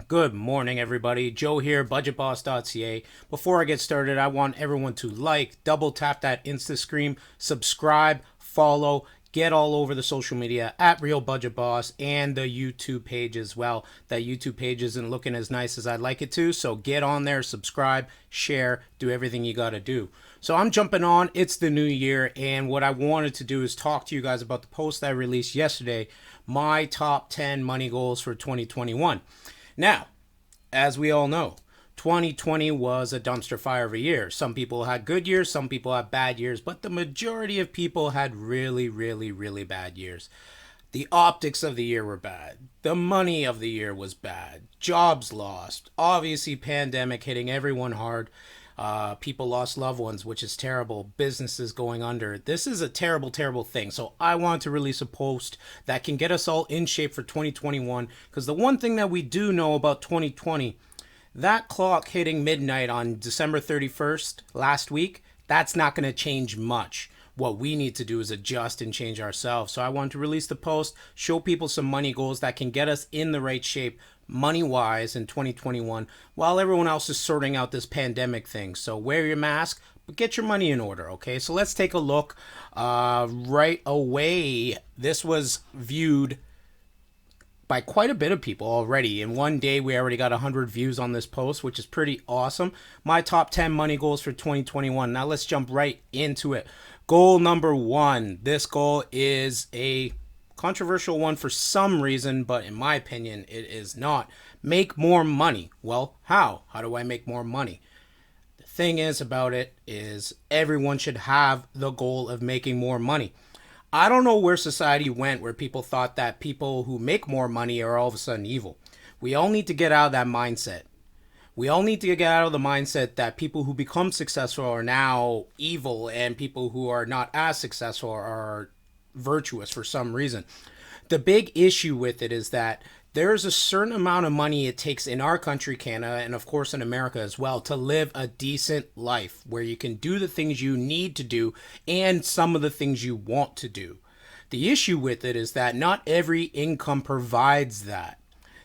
Good morning, everybody. Joe here, budgetboss.ca. Before I get started, I want everyone to like, double tap that Insta screen, subscribe, follow, get all over the social media at Real Budget Boss and the YouTube page as well. That YouTube page isn't looking as nice as I'd like it to, so get on there, subscribe, share, do everything you got to do. So I'm jumping on. It's the new year, and what I wanted to do is talk to you guys about the post I released yesterday, my top 10 money goals for 2021. Now, as we all know, 2020 was a dumpster fire of a year. Some people had good years, some people had bad years, but the majority of people had really bad years. The optics of the year were bad. The money of the year was bad. Jobs lost. Obviously, pandemic hitting everyone hard. People lost loved ones, which is terrible. Businesses going under. This is a terrible thing. So I want to release a post that can get us all in shape for 2021. Because the one thing that we do know about 2020, that clock hitting midnight on December 31st last week, that's not going to change much. What we need to do is adjust and change ourselves. So I want to release the post, show people some money goals that can get us in the right shape money-wise in 2021 while everyone else is sorting out this pandemic thing. So wear your mask, but get your money in order, okay? So let's take a look right away. This was viewed by quite a bit of people already. In one day, we already got 100 views on this post, which is pretty awesome. My top 10 money goals for 2021. Now let's jump right into it. Goal number one. This goal is a controversial one for some reason, but in my opinion, it is not. Make more money. Well, how? How do I make more money? The thing is about it is everyone should have the goal of making more money. I don't know where society went where people thought that people who make more money are all of a sudden evil. We all need to get out of that mindset. We all need to get out of the mindset that people who become successful are now evil and people who are not as successful are virtuous for some reason. The big issue with it is that there's a certain amount of money it takes in our country, Canada, and of course in America as well, to live a decent life where you can do the things you need to do and some of the things you want to do. The issue with it is that not every income provides that.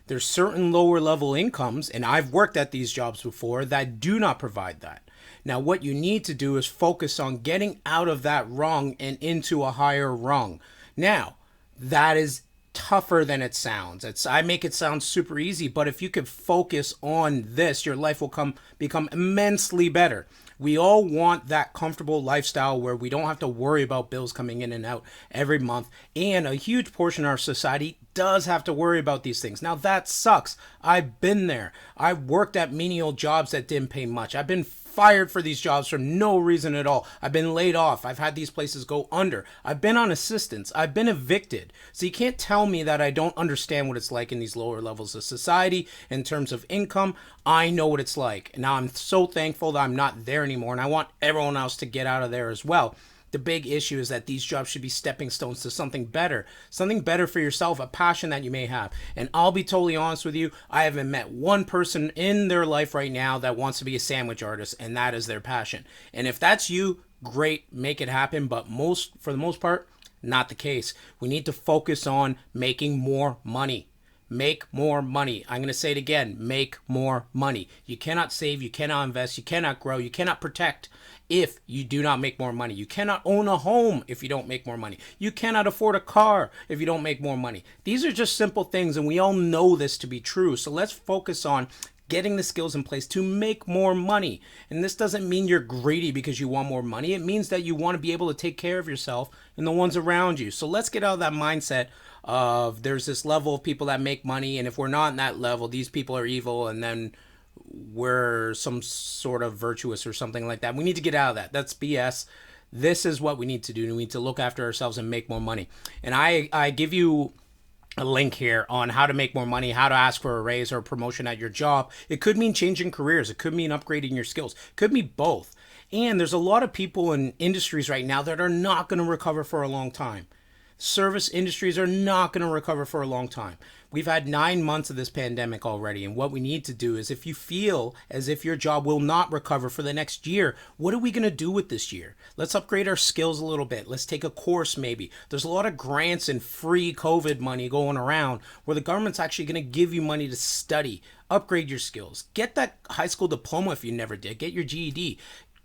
There's certain lower level incomes, and I've worked at these jobs before, that do not provide that. Now, what you need to do is focus on getting out of that rung and into a higher rung. Now, that is tougher than it sounds. I make it sound super easy, but if you could focus on this, your life will become immensely better. We all want that comfortable lifestyle where we don't have to worry about bills coming in and out every month. And a huge portion of our society does have to worry about these things. Now that sucks. I've been there. I've worked at menial jobs that didn't pay much. I've been fired for these jobs for no reason at all. I've been laid off. I've had these places go under. I've been on assistance. I've been evicted. So you can't tell me that I don't understand what it's like in these lower levels of society in terms of income. I know what it's like. Now I'm so thankful that I'm not there anymore, and I want everyone else to get out of there as well. The big issue is that these jobs should be stepping stones to something better for yourself, a passion that you may have. And I'll be totally honest with you, I haven't met one person in their life right now that wants to be a sandwich artist, and that is their passion. And if that's you, great, make it happen. But for the most part, not the case. We need to focus on making more money. Make more money. I'm going to say it again. Make more money. You cannot save. You cannot invest. You cannot grow. You cannot protect if you do not make more money. You cannot own a home if you don't make more money. You cannot afford a car if you don't make more money. These are just simple things, and we all know this to be true. So let's focus on getting the skills in place to make more money. And this doesn't mean you're greedy because you want more money. It means that you want to be able to take care of yourself and the ones around you. So let's get out of that mindset of there's this level of people that make money, and if we're not in that level, these people are evil, and then we're some sort of virtuous or something like that. We need to get out of that. That's BS. This is what we need to do. We need to look after ourselves and make more money. And I give you a link here on how to make more money, how to ask for a raise or a promotion at your job. It could mean changing careers. It could mean upgrading your skills. It could mean both. And there's a lot of people in industries right now that are not going to recover for a long time. Service industries are not going to recover for a long time. We've had 9 months of this pandemic already, and what we need to do is, if you feel as if your job will not recover for the next year, what are we going to do with this year? Let's upgrade our skills a little bit. Let's take a course maybe. There's a lot of grants and free COVID money going around where the government's actually going to give you money to study, upgrade your skills. Get that high school diploma if you never did. Get your GED.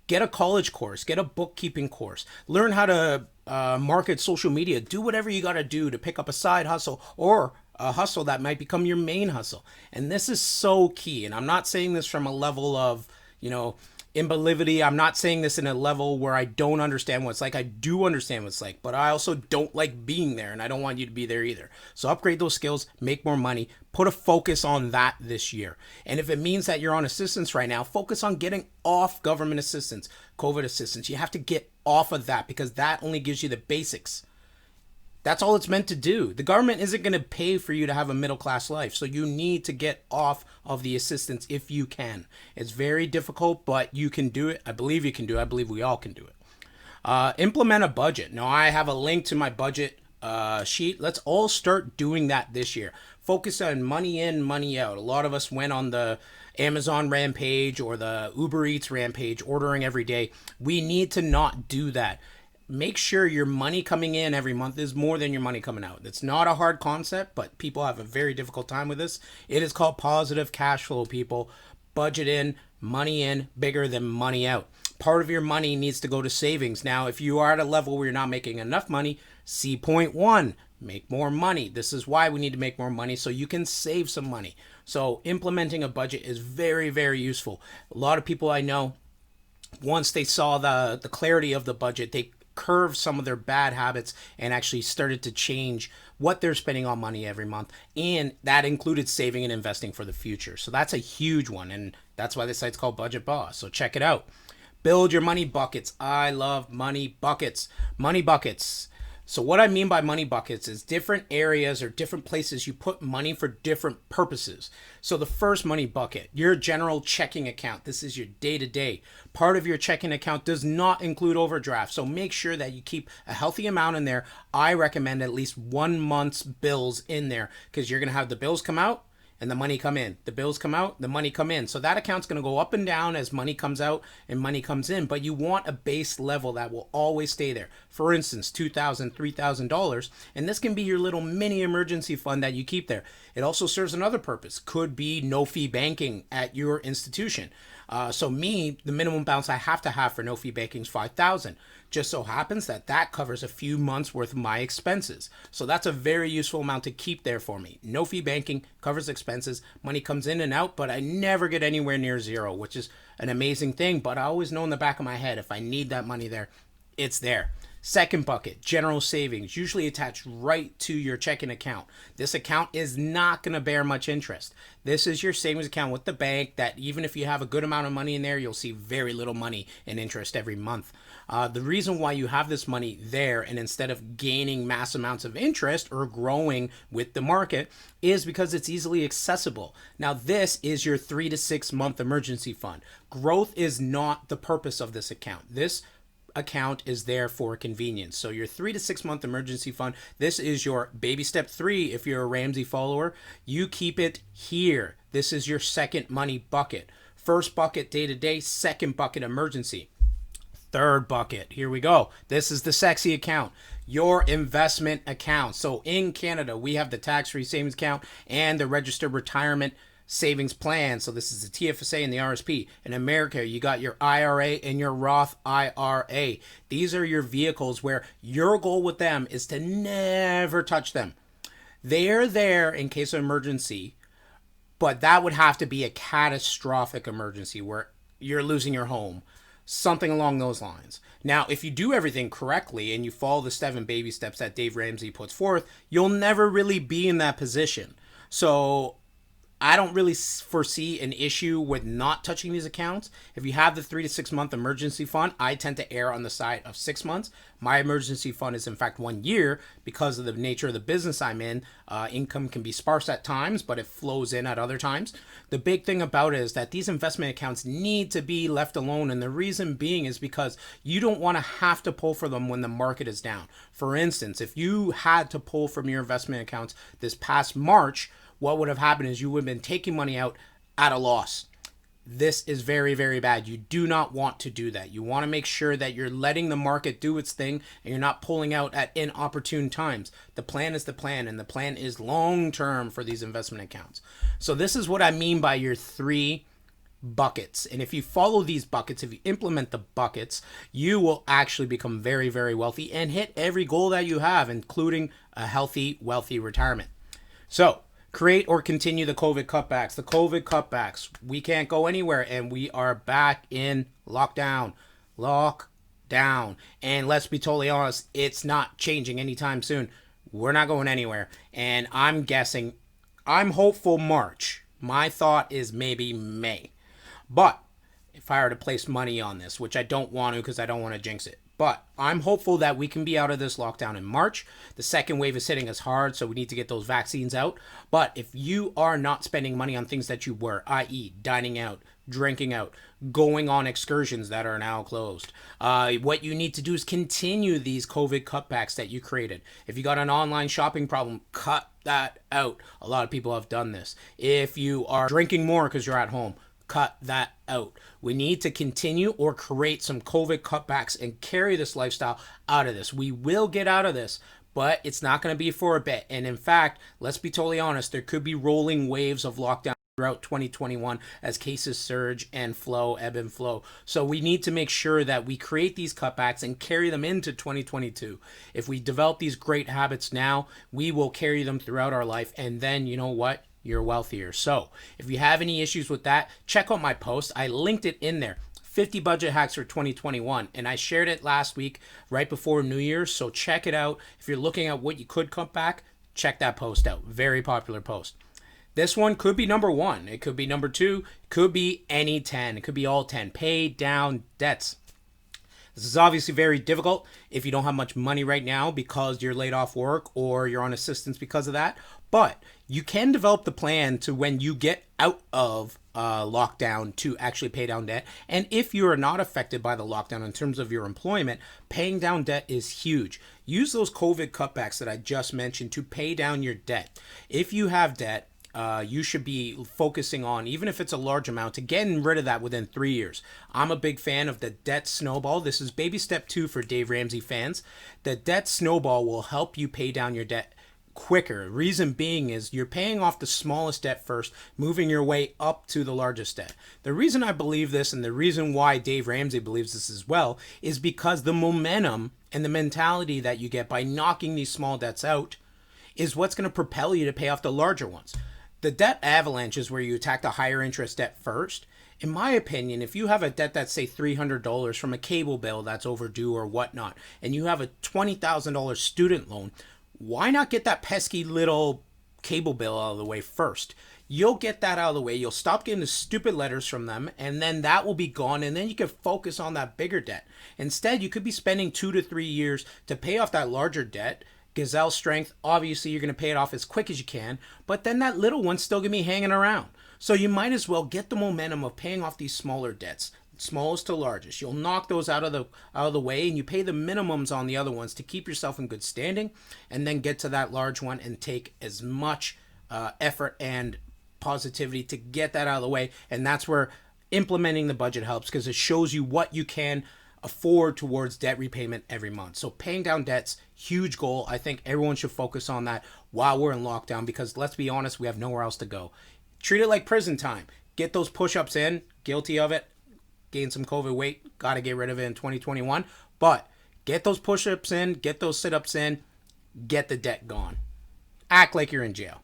Get a college course, get a bookkeeping course, learn how to market social media, do whatever you got to do to pick up a side hustle or a hustle that might become your main hustle. And this is so key. And I'm not saying this from a level of, imballivity. I'm not saying this in a level where I don't understand what it's like. I do understand what it's like, but I also don't like being there, and I don't want you to be there either. So upgrade those skills, make more money, put a focus on that this year. And if it means that you're on assistance right now, focus on getting off government assistance, COVID assistance. You have to get off of that because that only gives you the basics. That's all it's meant to do. The government isn't going to pay for you to have a middle class life. So you need to get off of the assistance if you can. It's very difficult, but you can do it. I believe you can do it. I believe we all can do it. Implement a budget. Now, I have a link to my budget sheet. Let's all start doing that this year. Focus on money in, money out. A lot of us went on the Amazon rampage or the Uber Eats rampage, ordering every day. We need to not do that. Make sure your money coming in every month is more than your money coming out. It's not a hard concept, but people have a very difficult time with this. It is called positive cash flow, people. Budget in, bigger than money out. Part of your money needs to go to savings. Now, if you are at a level where you're not making enough money, see point one, make more money. This is why we need to make more money so you can save some money. So implementing a budget is very, very useful. A lot of people I know, once they saw the clarity of the budget, they curved some of their bad habits and actually started to change what they're spending on money every month. And that included saving and investing for the future. So that's a huge one. And that's why this site's called Budget Boss. So check it out. Build your money buckets. I love money buckets. Money buckets. So what I mean by money buckets is different areas or different places you put money for different purposes. So the first money bucket, your general checking account. This is your day-to-day. Part of your checking account does not include overdraft. So make sure that you keep a healthy amount in there. I recommend at least 1 month's bills in there because you're going to have the bills come out and the money come in. The bills come out, the money come in. So that account's going to go up and down as money comes out and money comes in. But you want a base level that will always stay there. For instance, $2,000, $3,000. And this can be your little mini emergency fund that you keep there. It also serves another purpose. Could be no fee banking at your institution. So me, the minimum balance I have to have for no fee banking is $5,000. Just so happens that that covers a few months worth of my expenses. So that's a very useful amount to keep there for me. No fee banking covers expenses. Money comes in and out, but I never get anywhere near zero, which is an amazing thing. But I always know in the back of my head, if I need that money there, it's there. Second bucket, general savings, usually attached right to your checking account. This account is not going to bear much interest. This is your savings account with the bank that even if you have a good amount of money in there, you'll see very little money in interest every month. The reason why you have this money there and instead of gaining mass amounts of interest or growing with the market is because it's easily accessible. Now, this is your 3 to 6 month emergency fund. Growth is not the purpose of this account. This account is there for convenience. So your 3 to 6 month emergency fund, this is your baby step 3 if you're a Ramsey follower. You keep it here. This is your second money bucket. First bucket day to day, second bucket emergency. Third bucket, here we go. This is the sexy account, your investment account. So in Canada, we have the tax-free savings account and the registered retirement savings plan. So this is the TFSA and the RSP. In America, you got your IRA and your Roth IRA. These are your vehicles where your goal with them is to never touch them. They're there in case of emergency, but that would have to be a catastrophic emergency where you're losing your home. Something along those lines. Now, if you do everything correctly and you follow the 7 baby steps that Dave Ramsey puts forth, you'll never really be in that position. So I don't really foresee an issue with not touching these accounts. If you have the 3 to 6 month emergency fund, I tend to err on the side of 6 months. My emergency fund is in fact 1 year because of the nature of the business I'm in. Income can be sparse at times, but it flows in at other times. The big thing about it is that these investment accounts need to be left alone. And the reason being is because you don't want to have to pull for them when the market is down. For instance, if you had to pull from your investment accounts this past March, what would have happened is you would have been taking money out at a loss. This is very, very bad. You do not want to do that. You want to make sure that you're letting the market do its thing and you're not pulling out at inopportune times. The plan is the plan, and the plan is long term for these investment accounts. So this is what I mean by your 3 buckets. And if you follow these buckets, if you implement the buckets, you will actually become very, very wealthy and hit every goal that you have, including a healthy, wealthy retirement. So create or continue the COVID cutbacks. The COVID cutbacks. We can't go anywhere, and we are back in lockdown. Lockdown. And let's be totally honest, it's not changing anytime soon. We're not going anywhere. And I'm guessing, I'm hopeful March. My thought is maybe May. But if I were to place money on this, which I don't want to because I don't want to jinx it, but I'm hopeful that we can be out of this lockdown in March. The second wave is hitting us hard, so we need to get those vaccines out. But if you are not spending money on things that you were, i.e. dining out, drinking out, going on excursions that are now closed, what you need to do is continue these COVID cutbacks that you created. If you got an online shopping problem, cut that out. A lot of people have done this. If you are drinking more because you're at home, cut that out. We need to continue or create some COVID cutbacks and carry this lifestyle out of this. We will get out of this, but it's not going to be for a bit. And in fact, let's be totally honest, there could be rolling waves of lockdown throughout 2021 as cases surge and flow, ebb and flow. So we need to make sure that we create these cutbacks and carry them into 2022. If we develop these great habits now, we will carry them throughout our life. And then, you know what? You're wealthier. So if you have any issues with that, check out my post. I linked it in there. 50 budget hacks for 2021. And I shared it last week right before New Year's. So check it out. If you're looking at what you could cut back, check that post out. Very popular post. This one could be number 1. It could be number 2. It could be any 10. It could be all 10. Pay down debts. This is obviously very difficult if you don't have much money right now because you're laid off work or you're on assistance because of that. But you can develop the plan to when you get out of lockdown to actually pay down debt. And if you are not affected by the lockdown in terms of your employment, paying down debt is huge. Use those COVID cutbacks that I just mentioned to pay down your debt. If you have debt, you should be focusing on, even if it's a large amount, to getting rid of that within 3 years. I'm a big fan of the debt snowball. This is baby step 2 for Dave Ramsey fans. The debt snowball will help you pay down your debt quicker. Reason being is you're paying off the smallest debt first, moving your way up to the largest debt. The reason I believe this, and the reason why Dave Ramsey believes this as well, is because the momentum and the mentality that you get by knocking these small debts out is what's going to propel you to pay off the larger ones. The debt avalanche is where you attack the higher interest debt first. In my opinion, if you have a debt that's say $300 from a cable bill that's overdue or whatnot, and you have a $20,000 student loan, why not get that pesky little cable bill out of the way first? You'll get that out of the way. You'll stop getting the stupid letters from them, and then that will be gone, and then you can focus on that bigger debt. Instead, you could be spending 2 to 3 years to pay off that larger debt. Gazelle strength, obviously you're going to pay it off as quick as you can, but then that little one's still going to be hanging around. So you might as well get the momentum of paying off these smaller debts, smallest to largest. You'll knock those out of the way, and you pay the minimums on the other ones to keep yourself in good standing, and then get to that large one and take as much effort and positivity to get that out of the way. And that's where implementing the budget helps, because it shows you what you can afford towards debt repayment every month. So paying down debts, huge goal. I think everyone should focus on that while we're in lockdown, because let's be honest, we have nowhere else to go. Treat it like prison time. Get those push-ups in. Guilty of it. Gain some COVID weight. Got to get rid of it in 2021. But get those push-ups in. Get those sit-ups in. Get the debt gone. Act like you're in jail.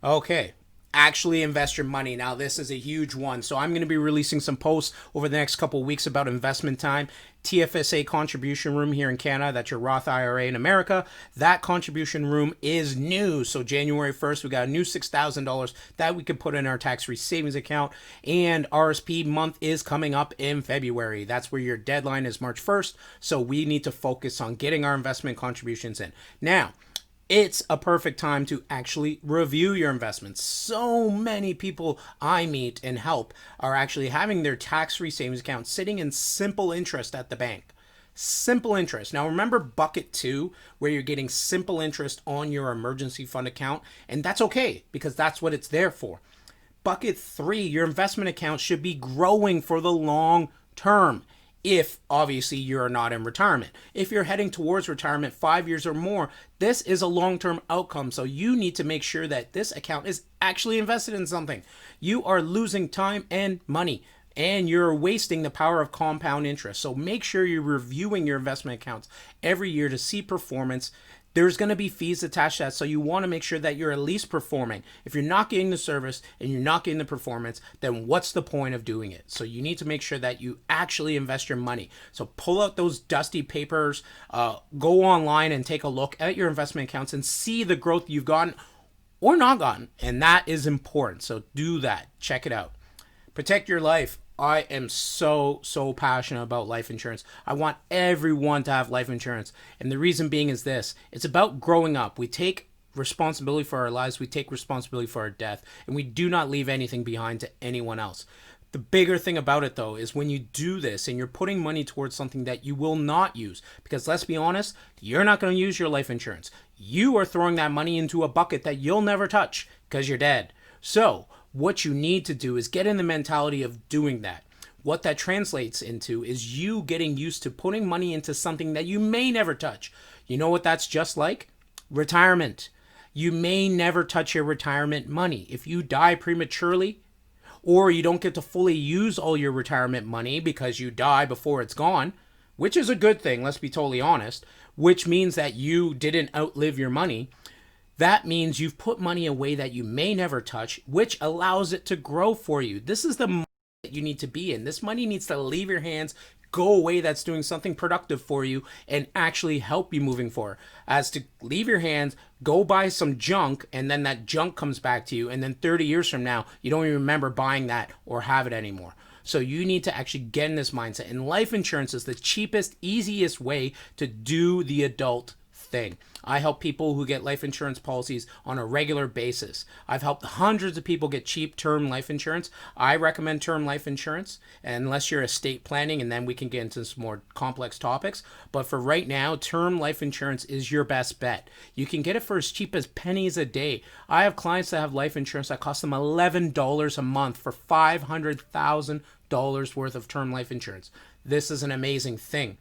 Okay. actually invest your money. Now, this is a huge one. So I'm going to be releasing some posts over the next couple of weeks about investment time. TFSA contribution room here in Canada, that's your Roth IRA in America. That contribution room is new. So January 1st, we got a new $6,000 that we can put in our tax-free savings account. And RSP month is coming up in February. That's where your deadline is March 1st. So we need to focus on getting our investment contributions in. Now, it's a perfect time to actually review your investments. So many people I meet and help are actually having their tax-free savings account sitting in simple interest at the bank. Simple interest. Now remember bucket 2, where you're getting simple interest on your emergency fund account, and that's okay because that's what it's there for. Bucket 3, your investment account should be growing for the long term. If obviously you're not in retirement. If you're heading towards retirement 5 years or more, this is a long-term outcome. So you need to make sure that this account is actually invested in something. You are losing time and money, and you're wasting the power of compound interest. So make sure you're reviewing your investment accounts every year to see performance. There's going to be fees attached to that, so you want to make sure that you're at least performing. If you're not getting the service and you're not getting the performance, then what's the point of doing it? So you need to make sure that you actually invest your money. So pull out those dusty papers, go online and take a look at your investment accounts and see the growth you've gotten or not gotten, and that is important. So do that. Check it out. Protect your life. I am so passionate about life insurance. I want everyone to have life insurance. And the reason being is this. It's about growing up. We take responsibility for our lives. We take responsibility for our death. And we do not leave anything behind to anyone else. The bigger thing about it, though, is when you do this and you're putting money towards something that you will not use. Because let's be honest, you're not going to use your life insurance. You are throwing that money into a bucket that you'll never touch because you're dead. So what you need to do is get in the mentality of doing that. What that translates into is you getting used to putting money into something that you may never touch. You know what that's just like? Retirement. You may never touch your retirement money. If you die prematurely, or you don't get to fully use all your retirement money because you die before it's gone, which is a good thing, let's be totally honest, which means that you didn't outlive your money. That means you've put money away that you may never touch, which allows it to grow for you. This is the money that you need to be in. This money needs to leave your hands, go away that's doing something productive for you, and actually help you moving forward. As to leave your hands, go buy some junk, and then that junk comes back to you, and then 30 years from now, you don't even remember buying that or have it anymore. So you need to actually get in this mindset. And life insurance is the cheapest, easiest way to do the adult thing. I help people who get life insurance policies on a regular basis. I've helped hundreds of people get cheap term life insurance. I recommend term life insurance unless you're estate planning, and then we can get into some more complex topics. But for right now, term life insurance is your best bet. You can get it for as cheap as pennies a day. I have clients that have life insurance that costs them $11 a month for $500,000 worth of term life insurance. This is an amazing thing.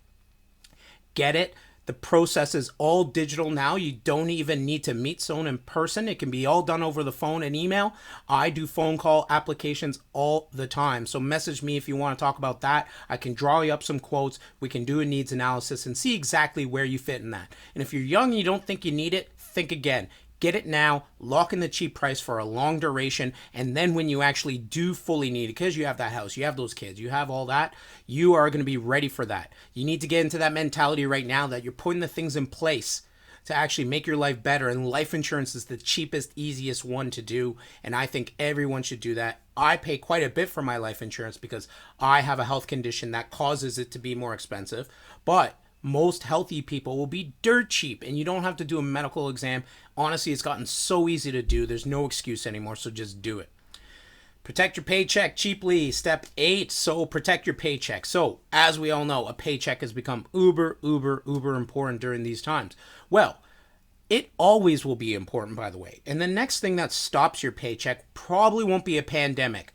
Get it? The process is all digital now. You don't even need to meet someone in person. It can be all done over the phone and email. I do phone call applications all the time. So message me if you want to talk about that. I can draw you up some quotes. We can do a needs analysis and see exactly where you fit in that. And if you're young and you don't think you need it, think again. Get it now, lock in the cheap price for a long duration, and then when you actually do fully need it, because you have that house, you have those kids, you have all that, you are going to be ready for that. You need to get into that mentality right now that you're putting the things in place to actually make your life better, and life insurance is the cheapest, easiest one to do, and I think everyone should do that. I pay quite a bit for my life insurance because I have a health condition that causes it to be more expensive, but most healthy people will be dirt cheap, and you don't have to do a medical exam. Honestly, it's gotten so easy to do. There's no excuse anymore, so just do it. Protect your paycheck cheaply. Step 8. So protect your paycheck. So as we all know, a paycheck has become uber important during these times. Well, it always will be important, by the way. And the next thing that stops your paycheck probably won't be a pandemic.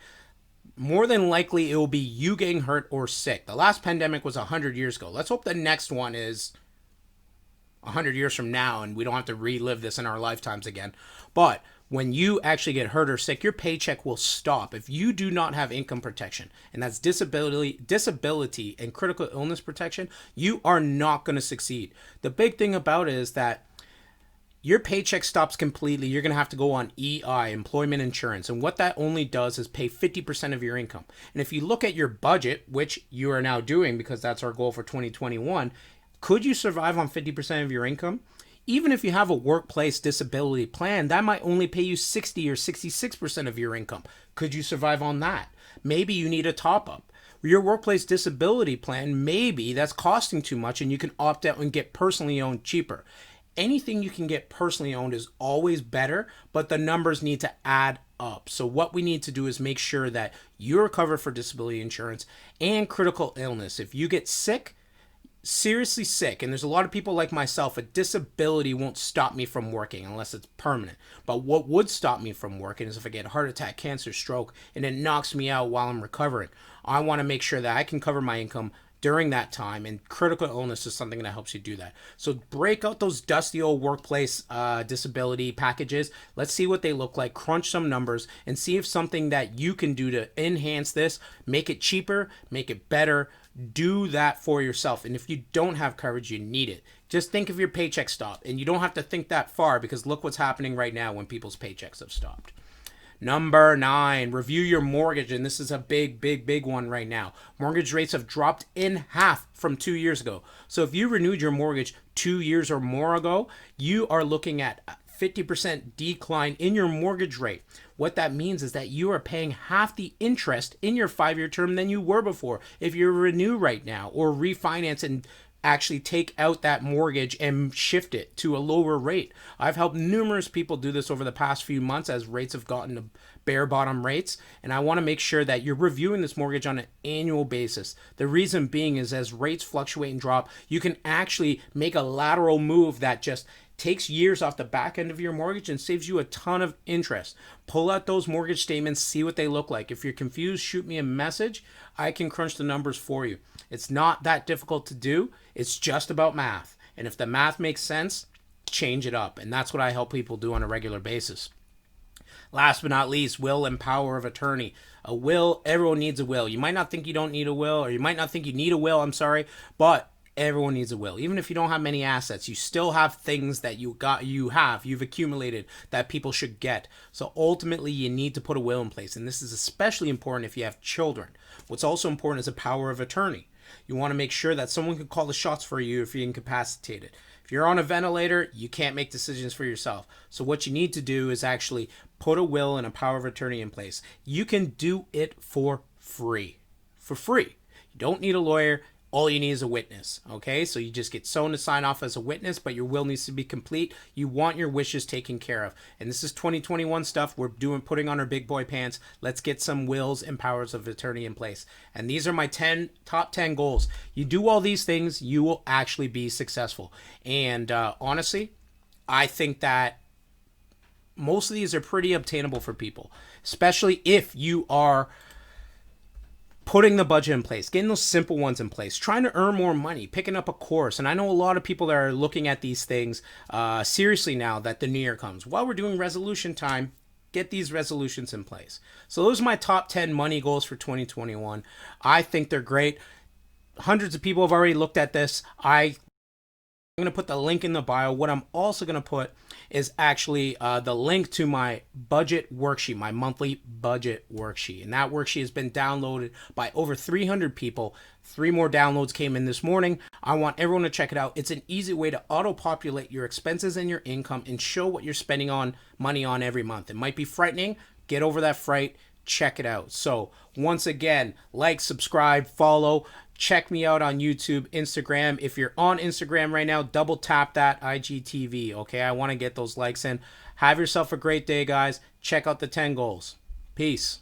More than likely, it will be you getting hurt or sick. The last pandemic was 100 years ago. Let's hope the next one is 100 years from now and we don't have to relive this in our lifetimes again. But when you actually get hurt or sick, your paycheck will stop if you do not have income protection. And that's disability and critical illness protection. You are not going to succeed. The big thing about it is that your paycheck stops completely, you're going to have to go on EI, employment insurance. And what that only does is pay 50% of your income. And if you look at your budget, which you are now doing because that's our goal for 2021, could you survive on 50% of your income? Even if you have a workplace disability plan, that might only pay you 60 or 66% of your income. Could you survive on that? Maybe you need a top up. Your workplace disability plan, maybe that's costing too much and you can opt out and get personally owned cheaper. Anything you can get personally owned is always better, but the numbers need to add up. So what we need to do is make sure that you're covered for disability insurance and critical illness. If you get sick, seriously sick, and there's a lot of people like myself, a disability won't stop me from working unless it's permanent. But what would stop me from working is if I get heart attack, cancer, stroke, and it knocks me out while I'm recovering. I want to make sure that I can cover my income during that time, and critical illness is something that helps you do that. So break out those dusty old workplace disability packages. Let's see what they look like, crunch some numbers, and see if something that you can do to enhance this, make it cheaper, make it better. Do that for yourself. And if you don't have coverage, you need it. Just think of your paycheck stop, and you don't have to think that far because look what's happening right now when people's paychecks have stopped. Number 9, review your mortgage. And this is a big one right now. Mortgage rates have dropped in half from 2 years ago. So if you renewed your mortgage 2 years or more ago, you are looking at 50% decline in your mortgage rate. What that means is that you are paying half the interest in your 5-year term than you were before. If you renew right now or refinance and actually take out that mortgage and shift it to a lower rate. I've helped numerous people do this over the past few months as rates have gotten to bare bottom rates, and I want to make sure that you're reviewing this mortgage on an annual basis. The reason being is as rates fluctuate and drop, you can actually make a lateral move that just takes years off the back end of your mortgage and saves you a ton of interest. Pull out those mortgage statements, see what they look like. If you're confused, shoot me a message. I can crunch the numbers for you. It's not that difficult to do. It's just about math. And if the math makes sense, change it up. And that's what I help people do on a regular basis. Last but not least, will and power of attorney. A will, everyone needs a will. You might not think you don't need a will, or you might not think you need a will, but everyone needs a will. Even if you don't have many assets, you still have things that you've accumulated that people should get. So ultimately, you need to put a will in place. And this is especially important if you have children. What's also important is a power of attorney. You want to make sure that someone can call the shots for you if you're incapacitated. If you're on a ventilator, you can't make decisions for yourself. So what you need to do is actually put a will and a power of attorney in place. You can do it for free. For free. You don't need a lawyer. All you need is a witness, okay? So you just get someone to sign off as a witness, but your will needs to be complete. You want your wishes taken care of. And this is 2021 stuff. We're putting on our big boy pants. Let's get some wills and powers of attorney in place. And these are my top 10 goals. You do all these things, you will actually be successful. And honestly, I think that most of these are pretty obtainable for people, especially if you are putting the budget in place, getting those simple ones in place, trying to earn more money, picking up a course. And I know a lot of people that are looking at these things seriously now that the new year comes. While we're doing resolution time, get these resolutions in place. So those are my top 10 money goals for 2021. I think they're great. Hundreds of people have already looked at this. I'm going to put the link in the bio. What I'm also going to put is actually the link to my budget worksheet, my monthly budget worksheet. And that worksheet has been downloaded by over 300 people. 3 more downloads came in this morning. I want everyone to check it out. It's an easy way to auto-populate your expenses and your income and show what you're spending on money on every month. It might be frightening. Get over that fright. Check it out. So once again, like, subscribe, follow. Check me out on YouTube, Instagram. If you're on Instagram right now, double tap that IGTV, okay? I want to get those likes in. Have yourself a great day, guys. Check out the 10 goals. Peace.